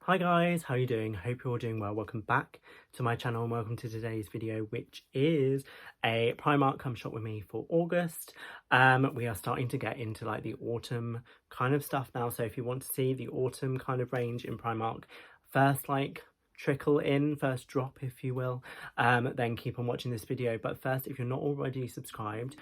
Hi guys, how are you doing? Hope you're all doing well. Welcome back to my channel and welcome to today's video, which is a Primark come shop with me for August. We are starting to get into like the autumn kind of stuff now. So if you want to see the autumn kind of range in Primark, first like trickle in, first drop if you will, then keep on watching this video. But first, if you're not already subscribed,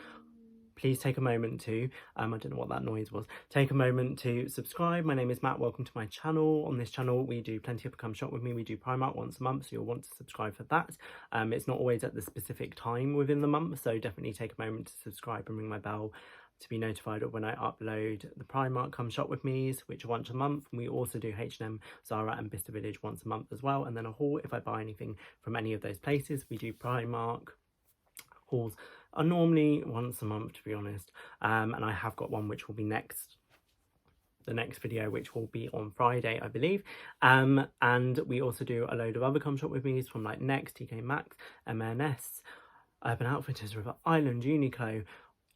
please take a moment to, I don't know what that noise was, take a moment to subscribe. My name is Matt, welcome to my channel. On this channel we do plenty of come shop with me. We do Primark once a month, so you'll want to subscribe for that. It's not always at the specific time within the month, so definitely take a moment to subscribe and ring my bell to be notified of when I upload the Primark come shop with me's, which are once a month. We also do H&M, Zara and Bicester Village once a month as well, and then a haul if I buy anything from any of those places. We do Primark hauls are normally once a month, to be honest, and I have got one which will be the next video, which will be on Friday, I believe. And we also do a load of other come shop with me's from like Next, TK Maxx, M&S, Urban Outfitters, River Island, Uniqlo,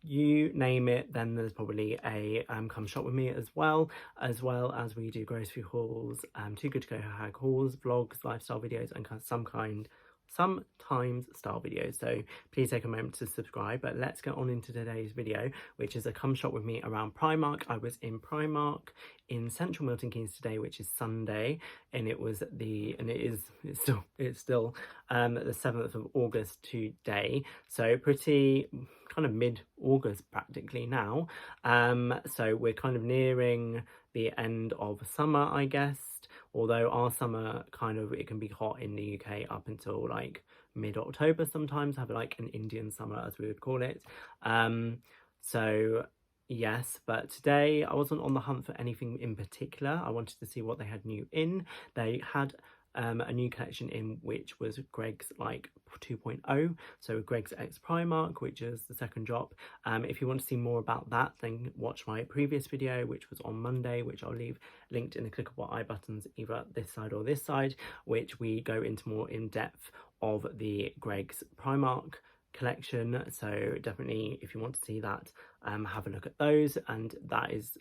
you name it. Then there's probably a come shop with me as well as we do grocery hauls, Too Good To Go hag hauls, vlogs, lifestyle videos, and sometimes style videos. So please take a moment to subscribe. But let's get on into today's video, which is a come shop with me around Primark. I was in Primark in central Milton Keynes today, which is Sunday, and it's still the 7th of August today, so pretty kind of mid-August practically now. So we're kind of nearing the end of summer, I guess, although our summer it can be hot in the UK up until like mid-October sometimes, have like an Indian summer as we would call it. So yes, but today I wasn't on the hunt for anything in particular. I wanted to see what they had new in. They had a new collection in, which was Greggs like 2.0, so Greggs X Primark, which is the second drop. If you want to see more about that, then watch my previous video, which was on Monday, which I'll leave linked in the clickable I buttons either this side or this side, which we go into more in depth of the Greggs Primark collection. So definitely, if you want to see that, have a look at those. And that is,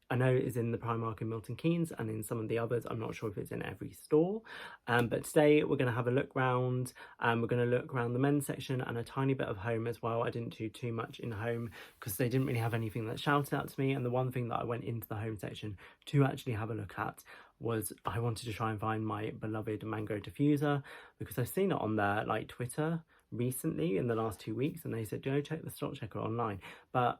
I know it is in the Primark in Milton Keynes and in some of the others. I'm not sure if it's in every store. But today we're going to have a look round. We're going to look around the men's section and a tiny bit of home as well. I didn't do too much in home because they didn't really have anything that shouted out to me. And the one thing that I went into the home section to actually have a look at was I wanted to try and find my beloved Mango Diffuser, because I've seen it on their like Twitter recently in the last 2 weeks, and they said go check the stock checker online, but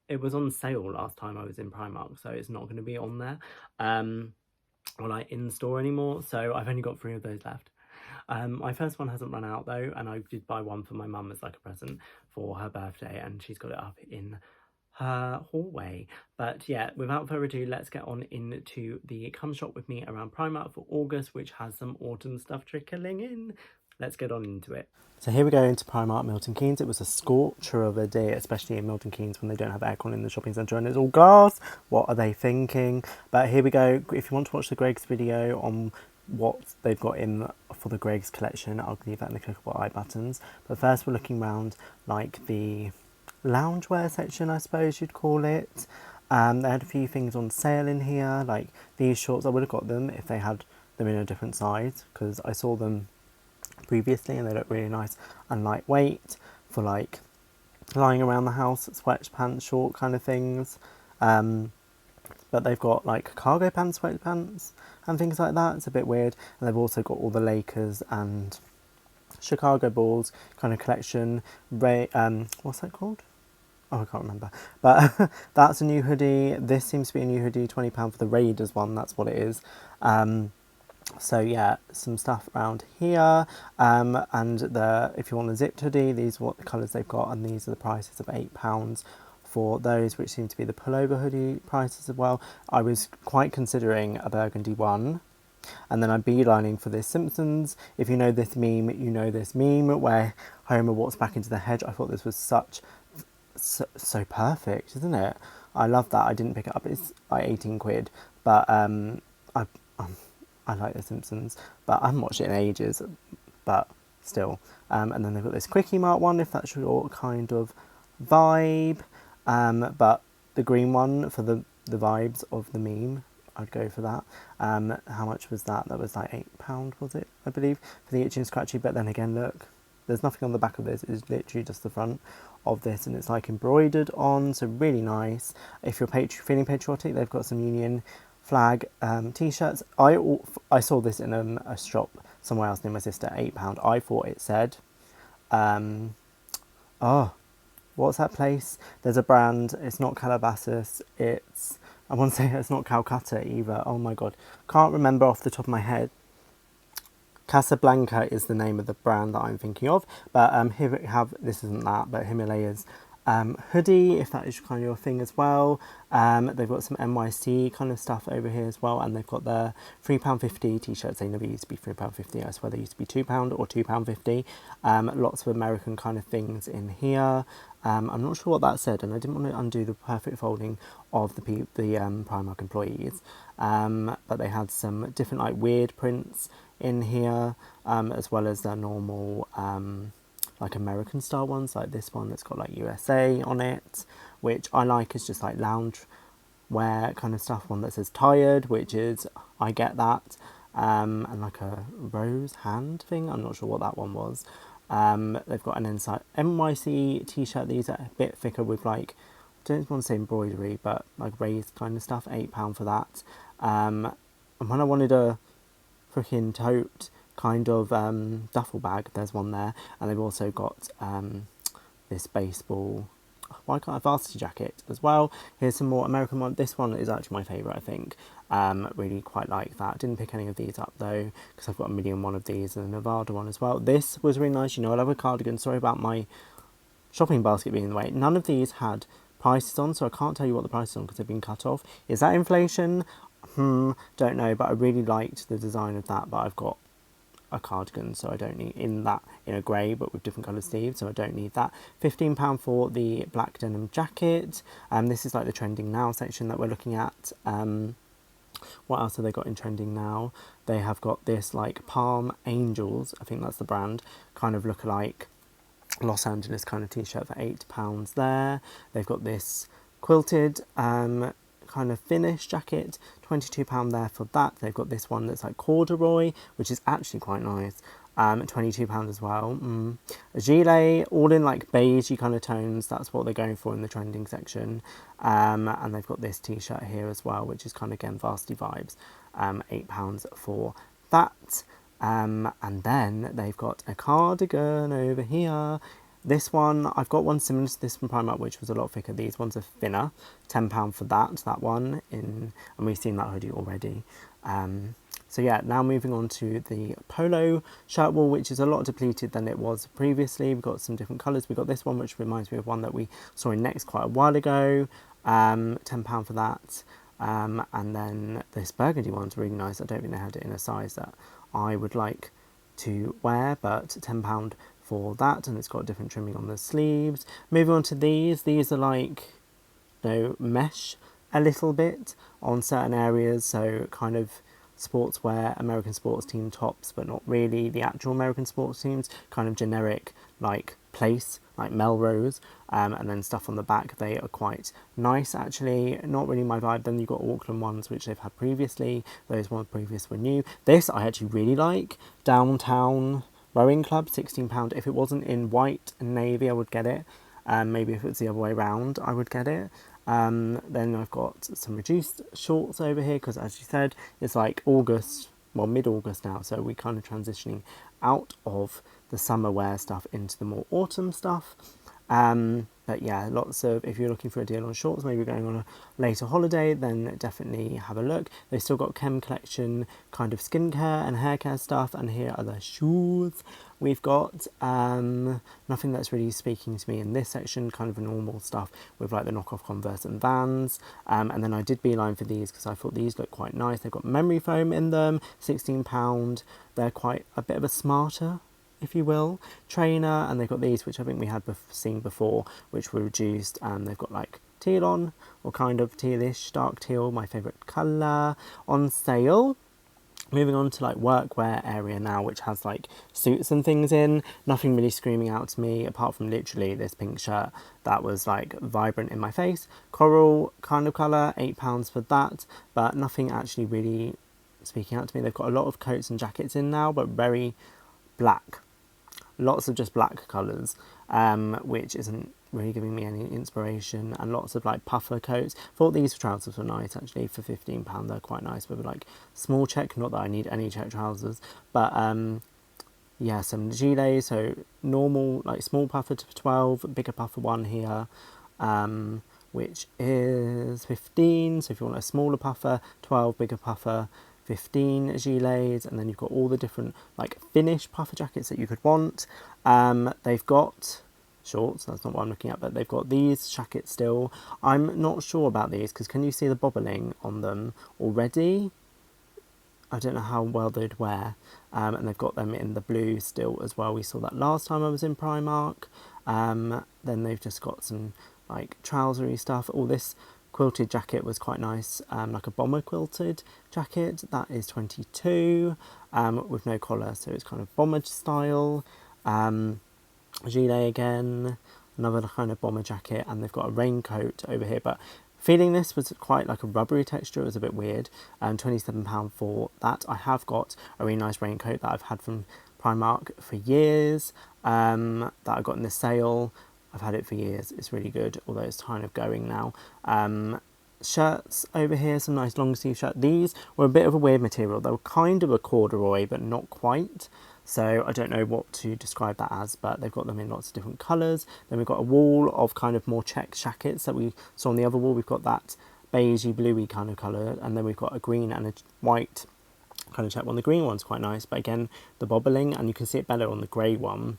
it was on sale last time I was in Primark, so it's not going to be on there or like in store anymore. So I've only got 3 of those left. My first one hasn't run out though, and I did buy one for my mum as like a present for her birthday, and she's got it up in her hallway. But yeah, without further ado, let's get on into the come shop with me around Primark for August, which has some autumn stuff trickling in. Let's get on into it. So here we go into Primark Milton Keynes. It was a scorcher of a day, especially in Milton Keynes when they don't have aircon in the shopping centre and it's all gas. What are they thinking? But here we go. If you want to watch the Greggs video on what they've got in for the Greggs collection, I'll leave that in the clickable I buttons. But first we're looking around like the loungewear section, I suppose you'd call it. They had a few things on sale in here, like these shorts. I would have got them if they had them in a different size, because I saw them previously and they look really nice and lightweight for like lying around the house, sweatpants, short kind of things. But they've got like cargo pants, sweatpants and things like that. It's a bit weird. And they've also got all the Lakers and Chicago Bulls kind of collection. What's that called? Oh, I can't remember. But that's a new hoodie. This seems to be a new hoodie, £20 for the Raiders one. That's what it is. So yeah, some stuff around here, and if you want the zipped hoodie, these are what the colours they've got, and these are the prices of £8 for those, which seem to be the pullover hoodie prices as well. I was quite considering a burgundy one, and then I'm beelining for this Simpsons. If you know this meme, you know this meme where Homer walks back into the hedge. I thought this was so perfect, isn't it? I love that. I didn't pick it up. It's like 18 quid, but I like The Simpsons, but I haven't watched it in ages, but still. And then they've got this Quickie Mart one, if that's your kind of vibe. But the green one for the vibes of the meme, I'd go for that. How much was that? That was like £8, was it? I believe, for the itchy and scratchy. But then again, look, there's nothing on the back of this. It's literally just the front of this, and it's like embroidered on, so really nice. If you're feeling patriotic, they've got some Union flag t-shirts. I saw this in a shop somewhere else near my sister, £8. I thought it said, oh, what's that place? There's a brand. It's not Calabasas. I want to say it's not Calcutta either. Oh my god, can't remember off the top of my head. Casablanca is the name of the brand that I'm thinking of, but here we have, this isn't that, but Himalayas hoodie, if that is kind of your thing as well. They've got some NYC kind of stuff over here as well, and they've got the £3.50 t-shirts. They never used to be £3.50, I swear they used to be £2 or £2.50. Lots of American kind of things in here. I'm not sure what that said, and I didn't want to undo the perfect folding of the Primark employees, but they had some different like weird prints in here, as well as their normal like American style ones, like this one that's got like USA on it, which I like. Is just like lounge wear kind of stuff. One that says tired, which is, I get that, and like a rose hand thing, I'm not sure what that one was. They've got an inside NYC t-shirt. These are a bit thicker with like, I don't want to say embroidery, but like raised kind of stuff. £8 for that. And when I wanted a freaking tote kind of duffel bag, there's one there. And they've also got this baseball, why can't I, varsity jacket as well. Here's some more American one. This one is actually my favourite, I think. Really quite like that. Didn't pick any of these up though, because I've got a million one of these, and a Nevada one as well. This was really nice. You know, I love a cardigan. Sorry about my shopping basket being in the way. None of these had prices on, so I can't tell you what the price is on because they've been cut off. Is that inflation? Don't know, but I really liked the design of that. But I've got a cardigan, so I don't need in a grey but with different coloured sleeves, so I don't need that. £15 for the black denim jacket. This is like the trending now section that we're looking at. What else have they got in trending now? They have got this like Palm Angels, I think that's the brand, kind of look-alike Los Angeles kind of t-shirt for £8 there. They've got this quilted kind of finish jacket, £22 there for that. They've got this one that's like corduroy, which is actually quite nice, £22 as well. A gilet, all in like beigey kind of tones, that's what they're going for in the trending section. And they've got this t-shirt here as well, which is kind of again varsity vibes, £8 for that. And then they've got a cardigan over here. This one, I've got one similar to this from Primark, which was a lot thicker. These ones are thinner. £10 for that one. And we've seen that hoodie already. So yeah, now moving on to the Polo shirt wall, which is a lot depleted than it was previously. We've got some different colours. We've got this one, which reminds me of one that we saw in Next quite a while ago. £10 for that. And then this burgundy one's really nice. I don't think they had it in a size that I would like to wear, but £10 for that, and it's got different trimming on the sleeves. Moving on to these are like, you know, mesh a little bit on certain areas, so kind of sportswear, American sports team tops, but not really the actual American sports teams, kind of generic like place, like Melrose, and then stuff on the back. They are quite nice actually, not really my vibe. Then you've got Auckland ones, which they've had previously. Those ones previous were new. This I actually really like, Downtown Rowing Club, £16. If it wasn't in white and navy, I would get it. Maybe if it's the other way around, I would get it. Then I've got some reduced shorts over here, because as you said, it's like August, well, mid-August now, so we're kind of transitioning out of the summer wear stuff into the more autumn stuff. But yeah, lots of, if you're looking for a deal on shorts, maybe going on a later holiday, then definitely have a look. They've still got Kem collection kind of skincare and hair care stuff, and here are the shoes. We've got nothing that's really speaking to me in this section, kind of normal stuff with like the knockoff Converse and Vans. And then I did beeline for these because I thought these look quite nice. They've got memory foam in them, £16. They're quite a bit of a smarter, if you will, trainer, and they've got these, which I think we had seen before, which were reduced. They've got like teal on, or kind of tealish, dark teal, my favourite colour, on sale. Moving on to like workwear area now, which has like suits and things in. Nothing really screaming out to me apart from literally this pink shirt that was like vibrant in my face. Coral kind of colour, £8 for that, but nothing actually really speaking out to me. They've got a lot of coats and jackets in now, but very black. Lots of just black colours, which isn't really giving me any inspiration, and lots of like puffer coats. Thought these trousers were nice actually for £15. They're quite nice with like small check, not that I need any check trousers, but yeah, some gilets. So normal like small puffer to 12, bigger puffer one here, which is 15. So if you want a smaller puffer, 12, bigger puffer, 15 gilets. And then you've got all the different like finished puffer jackets that you could want. They've got shorts, that's not what I'm looking at, but they've got these jackets still. I'm not sure about these because can you see the bobbling on them already? I don't know how well they'd wear. And they've got them in the blue still as well. We saw that last time I was in Primark. Then they've just got some like trousery stuff. All this quilted jacket was quite nice, like a bomber quilted jacket. That is 22, with no collar, so it's kind of bomber style. Gilet again, another kind of bomber jacket, and they've got a raincoat over here, but feeling this was quite like a rubbery texture. It was a bit weird. £27 for that. I have got a really nice raincoat that I've had from Primark for years, that I got in the sale. I've had it for years. It's really good, although it's kind of going now. Shirts over here, some nice long sleeve shirts. These were a bit of a weird material. They were kind of a corduroy, but not quite. So I don't know what to describe that as, but they've got them in lots of different colours. Then we've got a wall of kind of more checked jackets that we saw on the other wall. We've got that beigey, bluey kind of colour, and then we've got a green and a white kind of check one. The green one's quite nice, but again, the bobbling, and you can see it better on the grey one.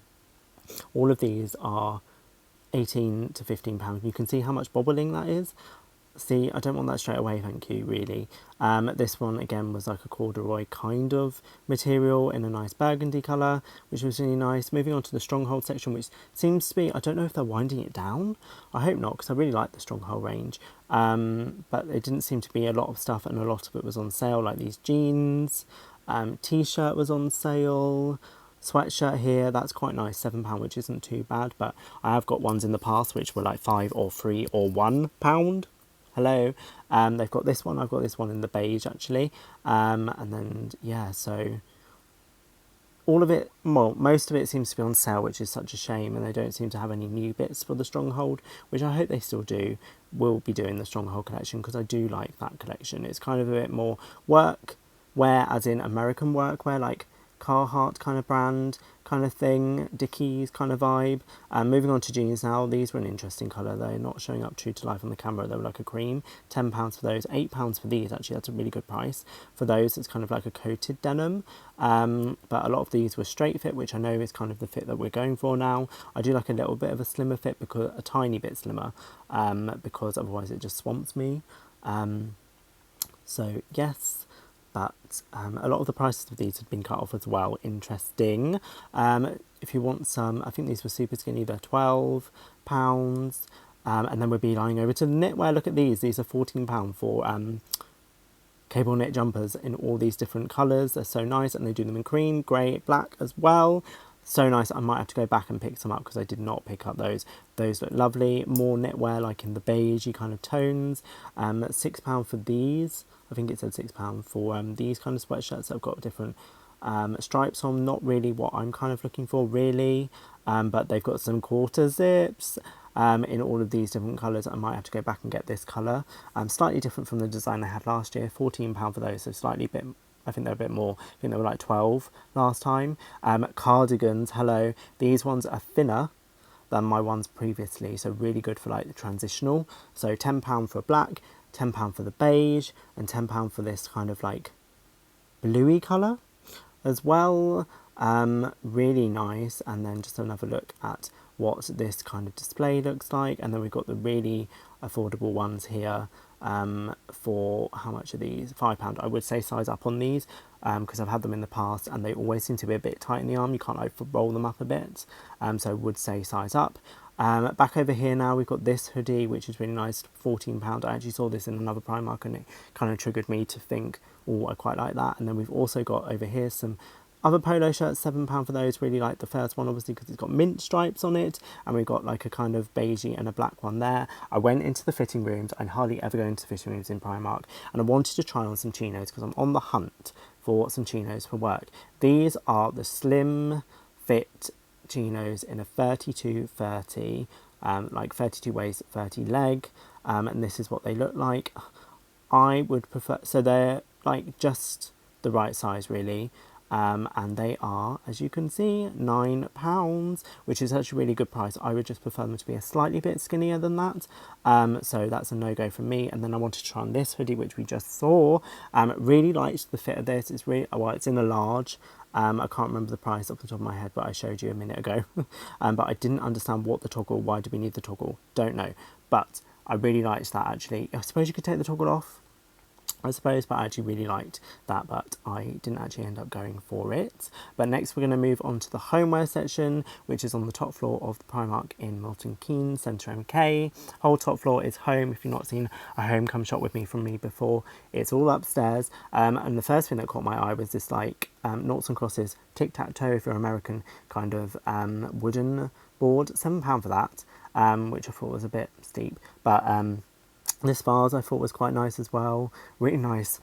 All of these are £18 to £15. You can see how much bobbling that is. See, I don't want that straight away, thank you, really. This one, again, was like a corduroy kind of material in a nice burgundy colour, which was really nice. Moving on to the Stronghold section, which seems to be, I don't know if they're winding it down. I hope not, because I really like the Stronghold range. But it didn't seem to be a lot of stuff, and a lot of it was on sale, like these jeans. T-shirt was on sale. Sweatshirt here, that's quite nice, £7, which isn't too bad, but I have got ones in the past which were like £5 or £3 or £1. Hello. They've got this one. I've got this one in the beige actually. And then yeah, so all of it, well, most of it seems to be on sale, which is such a shame, and they don't seem to have any new bits for the Stronghold, which I hope they still do. Will be doing the Stronghold collection because I do like that collection. It's kind of a bit more work wear, as in American workwear, like Carhartt kind of brand kind of thing, Dickies kind of vibe. Moving on to jeans now. These were an interesting colour. They're not showing up true to life on the camera. They were like a cream. £10 for those. £8 for these actually. That's a really good price for those. It's kind of like a coated denim. But a lot of these were straight fit, which I know is kind of the fit that we're going for now. I do like a little bit of a slimmer fit, because a tiny bit slimmer, because otherwise it just swamps me. So yes. But a lot of the prices of these had been cut off as well. Interesting. If you want some, I think these were super skinny. They're £12. And then we'll be lying over to the knitwear. Look at these. These are £14 for cable knit jumpers in all these different colours. They're so nice, and they do them in cream, grey, black as well. So nice. I might have to go back and pick some up because I did not pick up those. Those look lovely. More knitwear like in the beigey kind of tones. £6 for these. I think it said £6 for these kind of sweatshirts that have got different stripes on. Not really what I'm kind of looking for, really. But they've got some quarter zips in all of these different colours. I might have to go back and get this colour. Slightly different from the design I had last year. £14 for those, so slightly a bit. I think they're a bit more. I think they were like 12 last time. Cardigans, hello. These ones are thinner than my ones previously, so really good for like the transitional. So £10 for black, £10 for the beige, and £10 for this kind of like bluey colour as well. Really nice. And then just another look at what this kind of display looks like. And then we've got the really affordable ones here. For how much are these? £5. I would say size up on these, because I've had them in the past and they always seem to be a bit tight in the arm. You can't like roll them up a bit, so I would say size up. Back over here now, we've got this hoodie, which is really nice, £14. I actually saw this in another Primark and it kind of triggered me to think, oh, I quite like that. And then we've also got over here some other polo shirts, £7 for those. Really like the first one, obviously, because it's got mint stripes on it. And we've got like a kind of beigey and a black one there. I went into the fitting rooms. I hardly ever go into the fitting rooms in Primark. And I wanted to try on some chinos because I'm on the hunt for some chinos for work. These are the slim fit chinos in a 32-30, like 32 waist, 30 leg. And this is what they look like. I would prefer, so they're like just the right size really. And they are, as you can see, £9, which is actually a really good price. I would just prefer them to be a slightly bit skinnier than that. So that's a no-go from me. And then I wanted to try on this hoodie, which we just saw. Really liked the fit of this. It's really, well, it's in a large. I can't remember the price off the top of my head, but I showed you a minute ago. But I didn't understand what the toggle, why do we need the toggle? Don't know. But I really liked that actually. I suppose you could take the toggle off, I suppose, but I actually really liked that, but I didn't actually end up going for it. But next we're going to move on to the homeware section, which is on the top floor of the Primark in Milton Keynes, Centre MK. Whole top floor is home. If you've not seen a home come shop with me from me before, it's all upstairs. And the first thing that caught my eye was this like noughts and crosses tic-tac-toe, if you're American, kind of wooden board. £7 for that, which I thought was a bit steep, but this vase I thought was quite nice as well. Really nice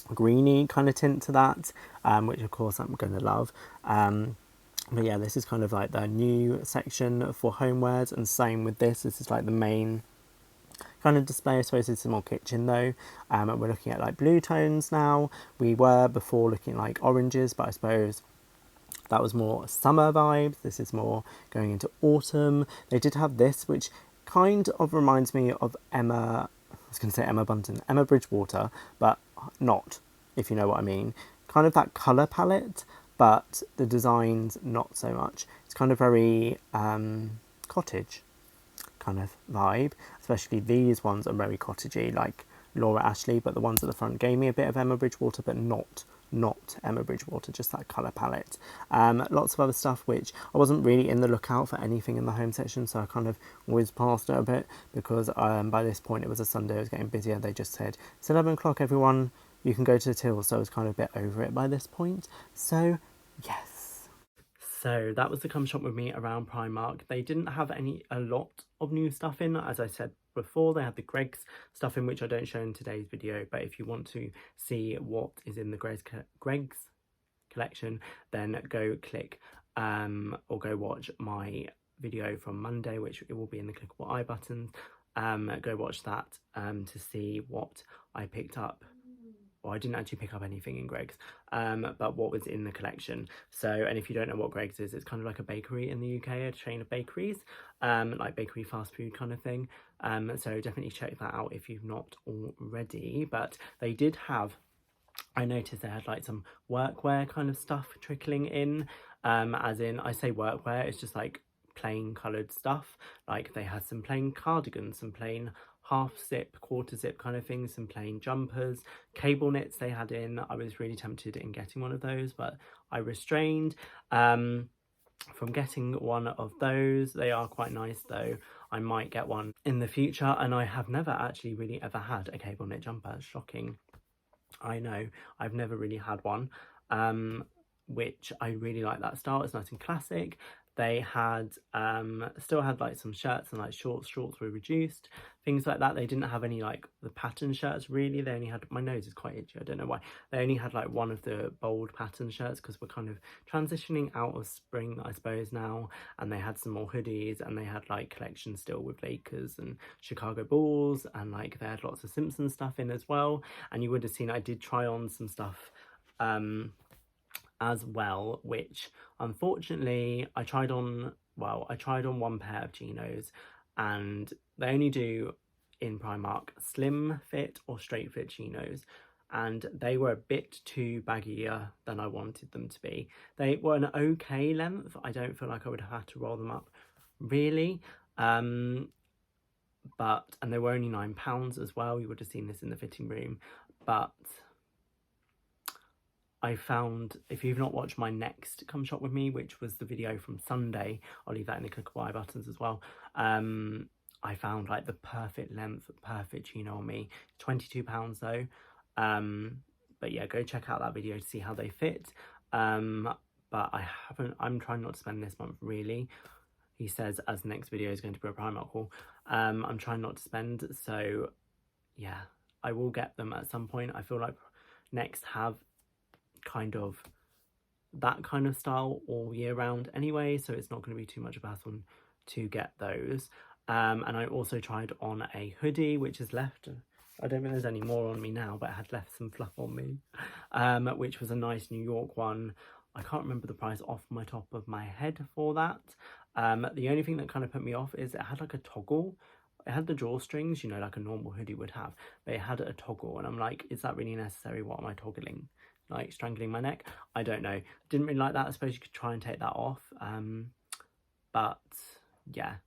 greeny kind of tint to that, which of course I'm going to love. But yeah, this is kind of like the new section for homewares, and same with this. This is like the main kind of display. I suppose it's more kitchen though. We're looking at like blue tones now. We were before looking at like oranges, but I suppose that was more summer vibes. This is more going into autumn. They did have this, which kind of reminds me of Emma, I was going to say Emma Bunton, Emma Bridgewater, but not, if you know what I mean. Kind of that colour palette, but the designs not so much. It's kind of very cottage kind of vibe, especially these ones are very cottagey, like Laura Ashley, but the ones at the front gave me a bit of Emma Bridgewater, but not Emma Bridgewater, just that colour palette. Lots of other stuff which I wasn't really in the lookout for anything in the home section, so I kind of whizzed past it a bit because by this point it was a Sunday, it was getting busier. They just said, it's 11 o'clock everyone, you can go to the tills, so I was kind of a bit over it by this point. So yes. So that was the come shop with me around Primark. They didn't have a lot of new stuff in, as I said before. They had the Greggs stuff in, which I don't show in today's video, but if you want to see what is in the Greggs collection, then go click or go watch my video from Monday, which it will be in the clickable I buttons. Go watch that to see what I picked up. Well, I didn't actually pick up anything in Greggs, but what was in the collection. So, and if you don't know what Greggs is, it's kind of like a bakery in the UK, a chain of bakeries, like bakery fast food kind of thing. So definitely check that out if you've not already. But they did have, I noticed they had like some workwear kind of stuff trickling in, as in, I say workwear, it's just like plain coloured stuff. Like they had some plain cardigans, some plain half zip, quarter zip kind of things, some plain jumpers, cable knits they had in. I was really tempted in getting one of those, but I restrained from getting one of those. They are quite nice though. I might get one in the future, and I have never actually really ever had a cable knit jumper. Shocking, I know, I've never really had one, which I really like that style. It's nice and classic. They had still had like some shirts and like shorts were reduced, things like that. They didn't have any like the pattern shirts really. They only had, my nose is quite itchy, I don't know why. They only had like one of the bold pattern shirts because we're kind of transitioning out of spring, I suppose, now. And they had some more hoodies, and they had like collections still with Lakers and Chicago Bulls, and like they had lots of Simpsons stuff in as well. And you would have seen I did try on some stuff as well, which unfortunately I tried on one pair of chinos, and they only do in Primark slim fit or straight fit chinos, and they were a bit too baggier than I wanted them to be. They were an okay length. I don't feel like I would have had to roll them up really, and they were only £9 as well. You would have seen this in the fitting room, but I found, if you've not watched my next Come Shop With Me, which was the video from Sunday, I'll leave that in the clickable buttons as well. I found like the perfect length, perfect chino on me. £22 though. But yeah, go check out that video to see how they fit. But I'm trying not to spend this month really. He says as the next video is going to be a Primark haul. I'm trying not to spend, so yeah, I will get them at some point. I feel like Next have kind of that kind of style all year round anyway, so it's not going to be too much of a hassle to get those. And I also tried on a hoodie, which is left. I don't think there's any more on me now, but it had left some fluff on me, which was a nice New York one. I can't remember the price off my top of my head for that. The only thing that kind of put me off is it had like a toggle. It had the drawstrings, you know, like a normal hoodie would have, but it had a toggle, and I'm like, is that really necessary? What am I toggling? Like strangling my neck? I don't know. Didn't really like that. I suppose you could try and take that off. But yeah,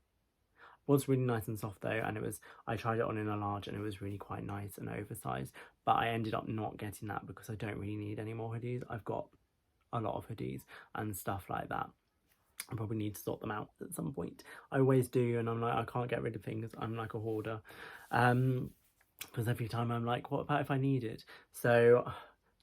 was really nice and soft though, and I tried it on in a large and it was really quite nice and oversized, but I ended up not getting that because I don't really need any more hoodies. I've got a lot of hoodies and stuff like that. I probably need to sort them out at some point. I always do, and I'm like, I can't get rid of things. I'm like a hoarder. Because every time I'm like, what about if I need it? So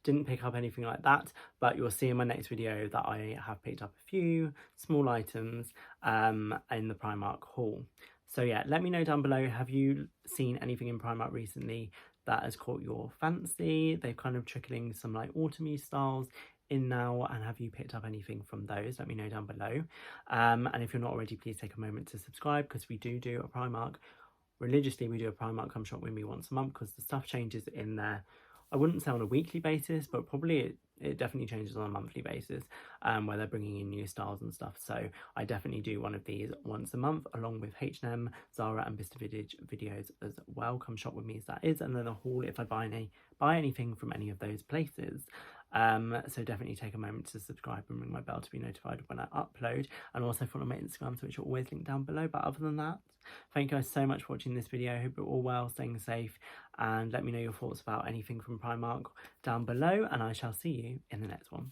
didn't pick up anything like that, but you'll see in my next video that I have picked up a few small items in the Primark haul. So yeah, let me know down below, have you seen anything in Primark recently that has caught your fancy? They're kind of trickling some like autumny styles in now, and have you picked up anything from those? Let me know down below. And if you're not already, please take a moment to subscribe, because we do a Primark religiously. We do a Primark Come Shop With Me once a month, because the stuff changes in there. I wouldn't say on a weekly basis, but probably it definitely changes on a monthly basis, where they're bringing in new styles and stuff. So I definitely do one of these once a month, along with H&M, Zara and Bista Vintage videos as well. Come shop with me as that is, and then a haul if I buy anything from any of those places. So definitely take a moment to subscribe and ring my bell to be notified when I upload, and also follow my Instagrams, which are always linked down below. But other than that, thank you guys so much for watching this video. I hope you're all well, staying safe, and let me know your thoughts about anything from Primark down below, and I shall see you in the next one.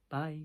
Bye.